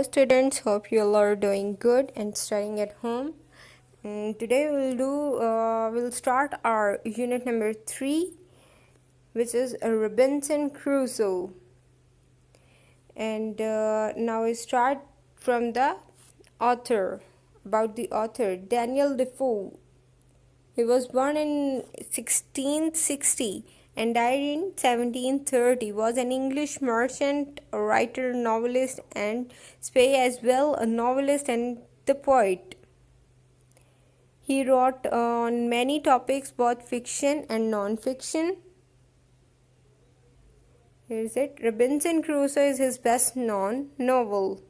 students, hope you all are doing good and studying at home. And today we'll start our unit number 3, which is Robinson Crusoe. And now we start from the author. About the author, Daniel Defoe. He was born in 1660 and died in 1730. Was an English merchant, a writer, novelist, and spy as well, a novelist and the poet. He wrote on many topics, both fiction and non-fiction. Here is it. Robinson Crusoe is his best known novel.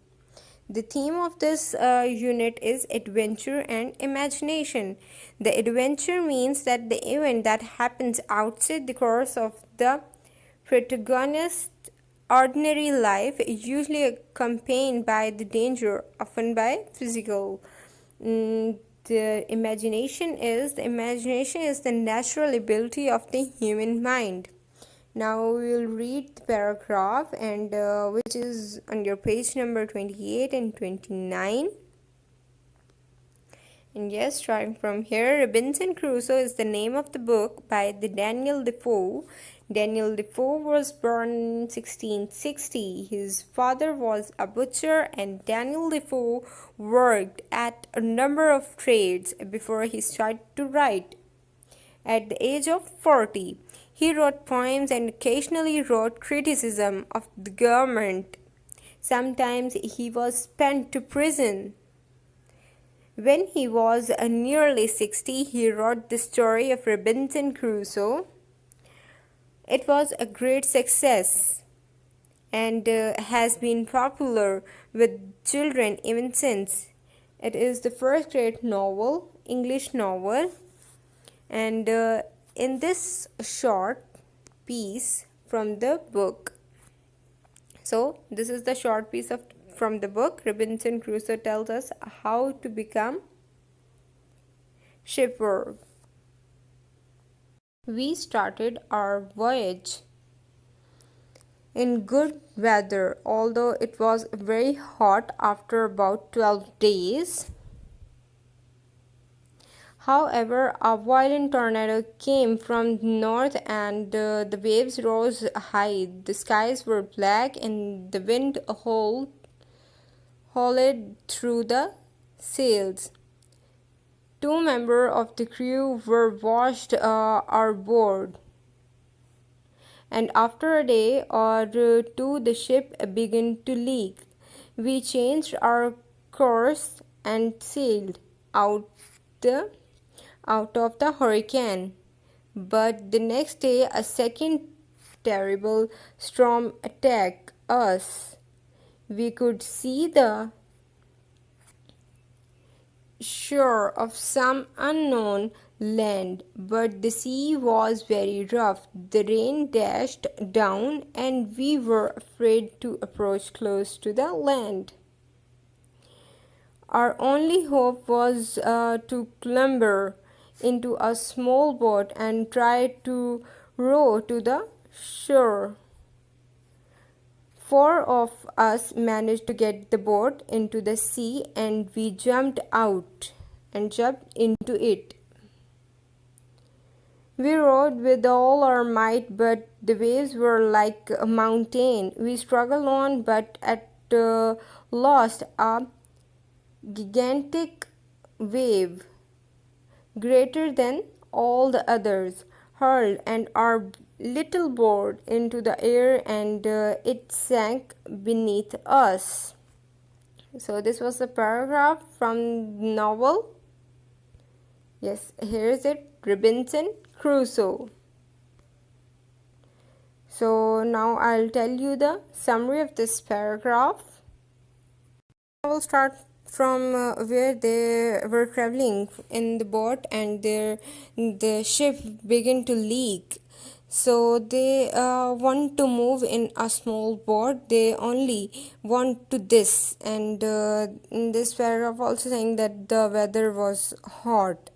The theme of this unit is adventure and imagination. The adventure means that the event that happens outside the course of the protagonist's ordinary life is usually accompanied by the danger, often by physical. The imagination is the natural ability of the human mind. Now we will read the paragraph and which is on your page number 28 and 29. And yes, starting from here, Robinson Crusoe is the name of the book by the Daniel Defoe. Daniel Defoe was born in 1660. His father was a butcher, and Daniel Defoe worked at a number of trades before he started to write. At the age of 40, he wrote poems and occasionally wrote criticism of the government. Sometimes he was sent to prison. When he was nearly 60, he wrote the story of Robinson Crusoe. It was a great success and has been popular with children even since. It is the first great novel, English novel. And in this short piece from the book, so this is the short piece from the book. Robinson Crusoe tells us how to become shipwrecked. We started our voyage in good weather, although it was very hot after about 12 days. However, a violent tornado came from the north and the waves rose high. The skies were black and the wind howled through the sails. 2 members of the crew were washed aboard, and after a day or two the ship began to leak. We changed our course and sailed out of the hurricane. But the next day a second terrible storm attacked us. We could see the shore of some unknown land, but the sea was very rough. The rain dashed down and we were afraid to approach close to the land. Our only hope was to clamber into a small boat and try to row to the shore. 4 of us managed to get the boat into the sea and we jumped into it. We rowed with all our might, but the waves were like a mountain. We struggled on, but at last a gigantic wave, greater than all the others, hurled and our little boat into the air and it sank beneath us. So this was the paragraph from the novel. Yes, here is it, Robinson Crusoe. So now I'll tell you the summary of this paragraph. I will start from where they were traveling in the boat and the ship began to leak. So they want to move in a small boat. They only want to this, and in this paragraph also saying that the weather was hot.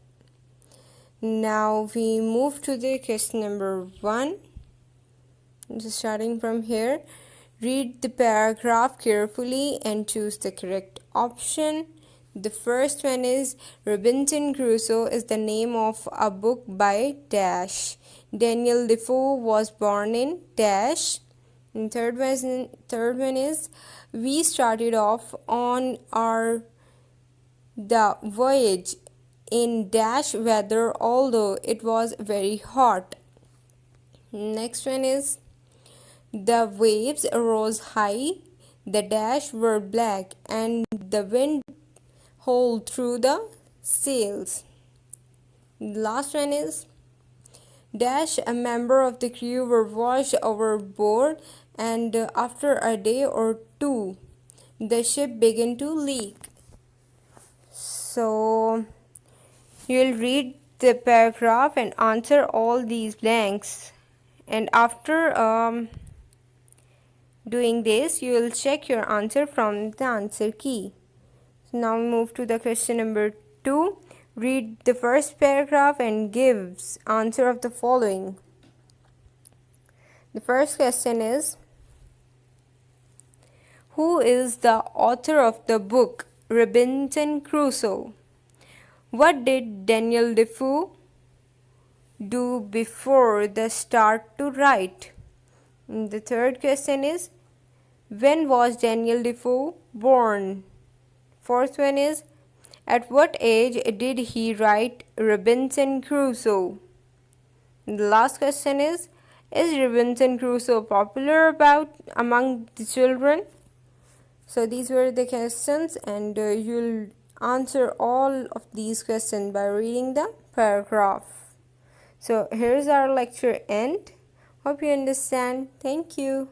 Now we move to the question number 1. Just starting from here. Read the paragraph carefully and choose the correct option. The first one is Robinson Crusoe is the name of a book by Dash. Daniel Defoe was born in Dash. And third one is we started off on our the voyage in Dash weather, although it was very hot. Next one is the waves rose high, the dash were black, and the wind howled through the sails. The last one is dash a member of the crew were washed overboard, and after a day or two, the ship began to leak. So you'll read the paragraph and answer all these blanks, and after doing this, you will check your answer from the answer key. So now we move to the question number 2. Read the first paragraph and gives answer of the following. The first question is, who is the author of the book Robinson Crusoe? What did Daniel Defoe do before the start to write? And the third question is, when was Daniel Defoe born? Fourth one is, at what age did he write Robinson Crusoe? And the last question is Robinson Crusoe popular among the children? So these were the questions, and you'll answer all of these questions by reading the paragraph. So here's our lecture end. Hope you understand. Thank you.